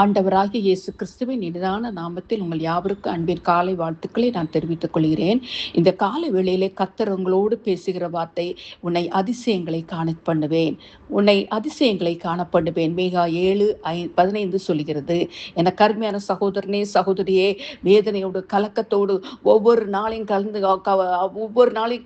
ஆண்டவராகிய இயேசு கிறிஸ்துவின் இனிதான நாமத்தில் உங்கள் யாவருக்கும் அன்பின் காலை வாழ்த்துக்களை நான் தெரிவித்துக் கொள்கிறேன். இந்த காலை வேளையிலே கர்த்தர் உங்களோடு பேசுகிற வார்த்தை, உன்னை அதிசயங்களை காண பண்ணுவேன், உன்னை அதிசயங்களை காண பண்ணுவேன். மேகா 7:15 சொல்கிறது. என கருமையான சகோதரனே சகோதரியே, வேதனையோடு கலக்கத்தோடு ஒவ்வொரு நாளையும்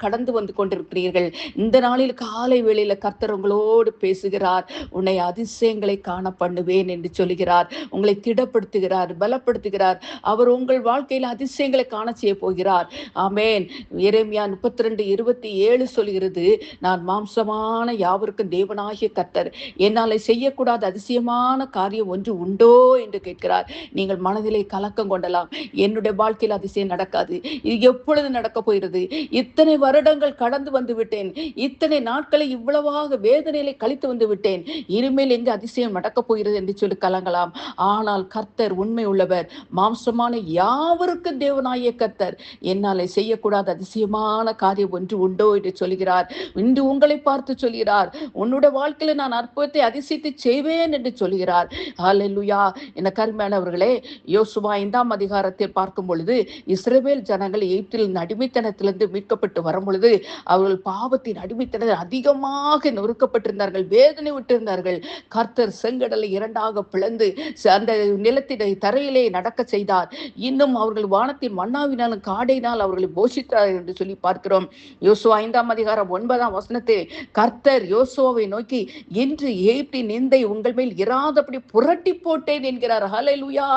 கடந்து வந்து கொண்டிருக்கிறீர்கள். இந்த நாளில் காலை வேளையில கர்த்தர் உங்களோடு பேசுகிறார். உன்னை அதிசயங்களை காண பண்ணுவேன் என்று சொல்கிறார். உங்களை திடப்படுத்துகிறார், பலப்படுத்துகிறார். அவர் உங்கள் வாழ்க்கையில் அதிசயங்களை காண செய்ய போகிறார். ஆமென். எரேமியா 32:27 சொல்கிறது, நான் மாம்சமான யாவருக்கும் தேவனாகிய கர்த்தர், என்னாலே செய்யக்கூடாத அதிசயமான காரியம் ஒன்று உண்டோ என்று கேட்கிறார். நீங்கள் மனதிலே கலக்கம் கொண்டலாம். என்னுடைய வாழ்க்கையில் அதிசயம் நடக்காது, இது எப்பொழுது நடக்க போகிறது? இத்தனை வருடங்கள் கடந்து வந்து விட்டேன், இத்தனை நாட்களை இவ்வளவாக வேதனையிலே கழித்து வந்து விட்டேன், இனிமேல் எங்கு அதிசயம் நடக்கப் போகிறது என்று சொல்லி கலங்கலாம். ஆனால் கர்த்தர் உண்மை உள்ளவர். மாம்சமான யாவருக்கும் தேவனாகிய கர்த்தர், என்னாலே செய்யக்கூடாத அதிசயமான காரியம் ஒன்று உண்டோ என்று சொல்கிறார். இன்று உங்களை பார்த்து சொல்கிறார், உன்னுடைய வாழ்க்கையில நான் அற்புதத்தை அதிசயத்தை செய்வேன் என்று சொல்கிறார். ஹல்லேலூயா. என கருமையானவர்களே, யோசுவா 5ஆம் அதிகாரத்தில் பார்க்கும் பொழுது, இஸ்ரவேல் ஜனங்கள் எகிப்தில் அடிமைத்தனத்திலிருந்து மீட்கப்பட்டு வரும் பொழுது, அவர்கள் பாவத்தின் அடிமைத்தனத்தில் அதிகமாக நொறுக்கப்பட்டிருந்தார்கள், வேதனை விட்டிருந்தார்கள். கர்த்தர் செங்கடலை இரண்டாக பிளந்து அந்த நிலத்தினை தரையிலே நடக்க செய்தார். இன்னும் அவர்கள் வானத்தின் மன்னாவினாலும் காடையினால் அவர்களை போஷித்தார் என்று சொல்லி பார்க்கிறோம். யோசுவா 5ஆம் அதிகாரம் 9ஆம் வசனத்தில் கர்த்தர் யோசுவாவை நோக்கி, இன்று எகிப்தின் நிந்தை உங்கள் மேல் இராதபடி புரட்டி போட்டேன் என்கிறார். ஹல்லேலூயா.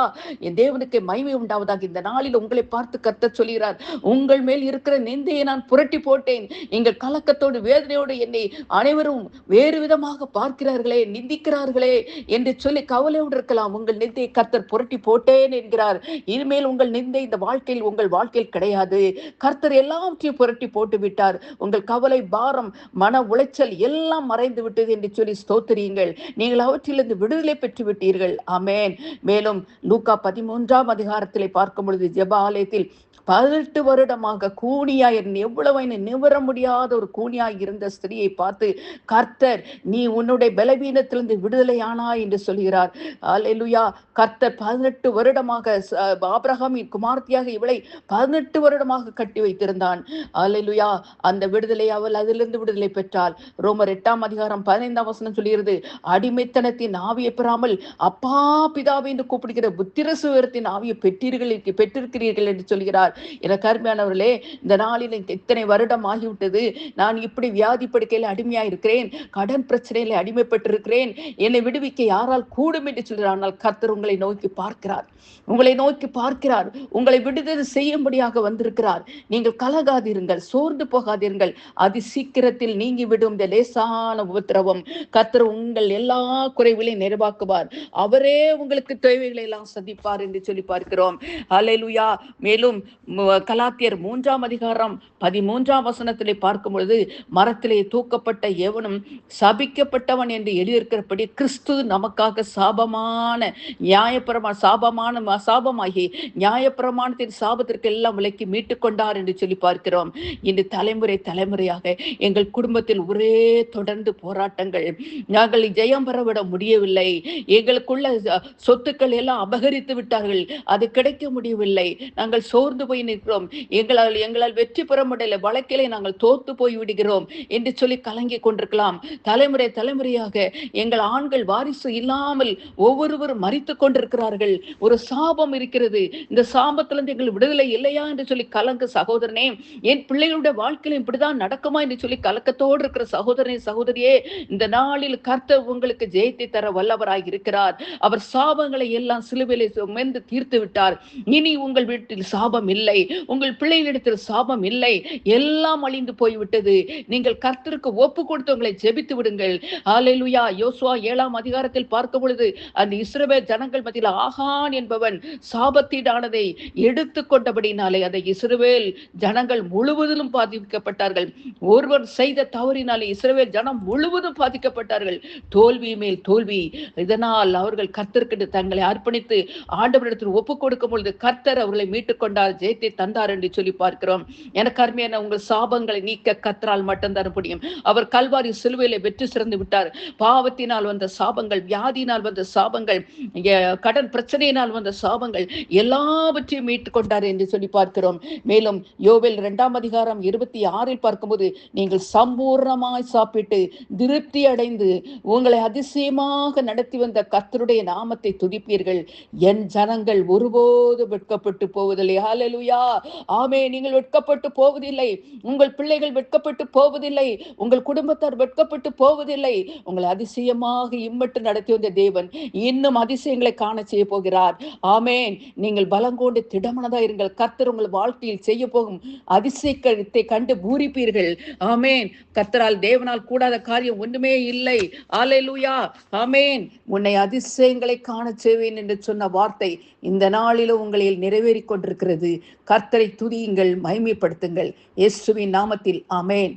என் தேவனுக்கு மகிமை உண்டாவதாக. இந்த நாளில் உங்களை பார்த்து கர்த்தர் சொல்கிறார், உங்கள் மேல் இருக்கிற நிந்தையை நான் புரட்டி போட்டேன். எங்கள் கலக்கத்தோடு வேதனையோடு என்னை அனைவரும் வேறு விதமாக பார்க்கிறார்களே, நிந்திக்கிறார்களே என்று சொல்லி கவலையோடு இருக்கலாம். உங்கள் நிந்தையை கர்த்தர் புரட்டி போட்டேன் என்கிறார். இனிமேல் உங்கள் நிந்தை இந்த வாழ்க்கையில் உங்கள் வாழ்க்கையில் கிடையாது. கர்த்தர் எல்லாவற்றையும் புரட்டி போட்டு விட்டார். உங்கள் கவலை, பாரம், மன உளைச்சல் எல்லாம் மறைந்து விட்டது என்று சொல்லி ஸ்தோத்திரியுங்கள். நீங்கள் அவற்றிலிருந்து விடுதலை பெற்று விட்டீர்கள். ஆமென். மேலும் லூக்கா 13ஆம் அதிகாரத்திலே பார்க்கும் பொழுது, ஜெப ஆலயத்தில் 18 வருடமாக கூனியாய் எவ்வளவு நிவர முடியாத ஒரு கூனியாய் இருந்த ஸ்திரியை பார்த்து கர்த்தர், நீ உன்னுடைய பலவீனத்திலிருந்து விடுதலையானாய் என்று சொல்கிறார். அல்லேலூயா. கர்த்தர் 18 வருடமாக ஆபிரகாமின் குமார்த்தியாக இவளை 18 வருடமாக கட்டி வைத்திருந்தான். அல்லேலூயா. அந்த விடுதலை அவள் அதிலிருந்து விடுதலை பெற்றாள். ரோமர் 8ஆம் அதிகாரம் 15ஆம் வசனம் சொல்கிறது, அடிமைத்தனத்தின் ஆவியை பெறாமல் அப்பா பிதாவை என்று கூப்பிடுகிற புத்திரசுவரத்தின் ஆவியை பெற்றிருக்கிறீர்கள் என்று சொல்கிறார். என கருமையானவர்களே, இந்த நாளில் இத்தனை வருடம் ஆகிவிட்டது, நான் இப்படி வியாதி படுக்கையில் அடிமையா இருக்கிறேன், கடன் பிரச்சனையில அடிமைப்பட்டிருக்கிறேன், என்னை விடுவிக்க யாரால் கூடும் என்று சொல்கிறார். ஆனால் கர்த்தர் உங்களை நோக்கி பார்க்கிறார், உங்களை நோக்கி பார்க்கிறார், உங்களை விடுதலை செய்யும்படியாக வந்திருக்கிறார். நீங்கள் கலகாதீர்கள், சோர்ந்து போகாதீர்கள். அதி சீக்கிரத்தில் நீங்கிவிடும் இந்த லேசான உபத்திரவம். கர்த்தர் உங்கள் எல்லா குறைகளையும் நிறைவாக்குவார். அவரே உங்களுக்கு தேவைகளை எல்லாம் சந்திப்பார் என்று சொல்லி பார்க்கிறோம். அல்லேலூயா. மேலும் கலாத்தியர் 3ஆம் அதிகாரம் 13ஆம் வசனத்திலே பார்க்கும் பொழுது, மரத்திலே தூக்கப்பட்ட எவனும் சபிக்கப்பட்டவன் என்று எழுதியிருக்கிறபடி கிறிஸ்து நமக்காக சாபமாகி நியாயப்பிரமாணத்தின் சாபத்திற்கு எல்லாம் விலக்கி மீட்டுக் கொண்டார் என்று சொல்லி பார்க்கிறோம். இன்று தலைமுறையாக எங்கள் குடும்பத்தில் ஒரே தொடர்ந்து போராட்டங்கள். நாங்கள் ஜெயம் பெறவிட முடியவில்லை. எங்களுக்குள்ள சொத்துக்கள் எல்லாம் அபகரித்து விட்டார்கள், அது கிடைக்க முடியவில்லை. நாங்கள் சோர்ந்து போய் நிற்கிறோம். எங்களால் வெற்றி பெற முடியல, வழக்கிலே நாங்கள் தோத்து போய் விடுகிறோம் என்று சொல்லி கலங்கி கொண்டிருக்கலாம். தலைமுறையாக எங்கள் ஆண்கள் வாரிசு இல்லாமல் ஒவ்வொருவரும் மரித்து கொண்டிருக்கிறார்கள். ஒரு சாபம் இருக்கிறது, இந்த சாபத்திலிருந்து எங்கள் விடுதலை இல்லையா என்று சொல்லி கலங்க சகோதரனே. என் பிள்ளைகளுடைய வாழ்க்கையில் இப்படிதான் நடக்குமா என்று சொல்லி கலக்கத்தோடு இருக்கிற சகோதரனே சகோதரியே, இந்த நாளில் கர்த்தர் உங்களுக்கு ஜெயத்தை தர வல்லவராய் இருக்கிறார். அவர் சாபங்களை எல்லாம் சிலுவையிலே சுமந்து தீர்த்து விட்டார். இனி உங்கள் வீட்டில் சாபம் இல்லை, உங்கள் பிள்ளைகளிடத்தில் சாபம் இல்லை, எல்லாம் அழிந்து போய்விட்டது. நீங்கள் கர்த்தருக்கு ஒப்பு கொடுத்து உங்களை ஜெபித்து விடுங்கள். ஹல்லேலூயா. யோசுவா 7ஆம் அதிகாரத்தில் பார்க்கும் பொழுது, அந்த இஸ்ரவேல் ஜனங்கள் மத்தியில் ஆகான் என்பவன் சாபத்தீடானதை எடுத்துக் கொண்டபடினாலே அந்த இஸ்ரவேல் ஜனங்கள் முழுவதிலும் பாதிக்கப்பட்டார்கள். ஒருவன் செய்த தவறினாலே இஸ்ரவேல் ஜனம் முழுவதும் பாதிக்கப்பட்டார்கள். தோல்வி மேல் தோல்வி. இதனால் அவர்கள் கர்த்தருக்கு தங்களை அர்ப்பணித்து ஆண்டவரிடத்தில் ஒப்பு கொடுக்கும் பொழுது கர்த்தர் அவர்களை மீட்டுக் கொண்டார், ஜெயத்தை தந்தார் என்று சொல்லி பார்க்கிறோம். எனக்கு அருமையான உங்கள் சாபங்களை நீக்க கர்த்தரால் மட்டும்தான் முடியும். அவர் கல்வாரி சிலுவையிலே வெற்றி சிறந்து விட்டார். பாவத்தினால் வந்த சாபங்கள், வியாதியினால் வந்த சாபங்கள், கடன் பிரச்சனையினால் வந்த சாபங்கள் எல்லாவற்றையும் மீட்டுக் கொண்டார் என்று சொல்லி பார்க்கிறோம். மேலும் யோவேல் 2:26 பார்க்கும்போது, நீங்கள் சம்பூர்ணமாய் சாப்பிட்டு திருப்தி அடைந்து உங்களை அதிசயமாக நடத்தி வந்த கர்த்தருடைய நாமத்தை துதிப்பீர்கள், என் ஜனங்கள் ஒருபோது வெட்கப்பட்டு போவதில்லை. ஹல்லேலூயா. ஆமே. நீங்கள் வெட்கப்பட்டு போவதில்லை, உங்கள் பிள்ளைகள் வெட்கப்பட்டு போவதில்லை, உங்கள் குடும்பத்தார் வெட்கப்பட்டு போவதில்லை. உங்களை அதிசயமாக இம்மட்டு நடத்தி வந்த தேவன் இன்னும் அதிசயங்களை காண செய்ய போகிறார். ஆமேன். நீங்கள் பலங்கொண்டு திடமனதா இருங்கள். கர்த்தர் உங்கள் வாழ்க்கையில் செய்ய போகும் அதிசயத்தை கண்டு பூரிப்பீர்கள். ஆமேன். கர்த்தரால் தேவனால் கூடாத காரியம் ஒன்றுமே இல்லை. ஹல்லேலூயா. ஆமேன். உன்னை அதிசயங்களை காண செய்வேன் என்று சொன்ன வார்த்தை இந்த நாளிலும் உங்களில் நிறைவேறிக் கொண்டிருக்கிறது. கர்த்தரை துதியுங்கள், மகிமைப்படுத்துங்கள். இயேசுவின் நாமத்தில் ஆமேன்.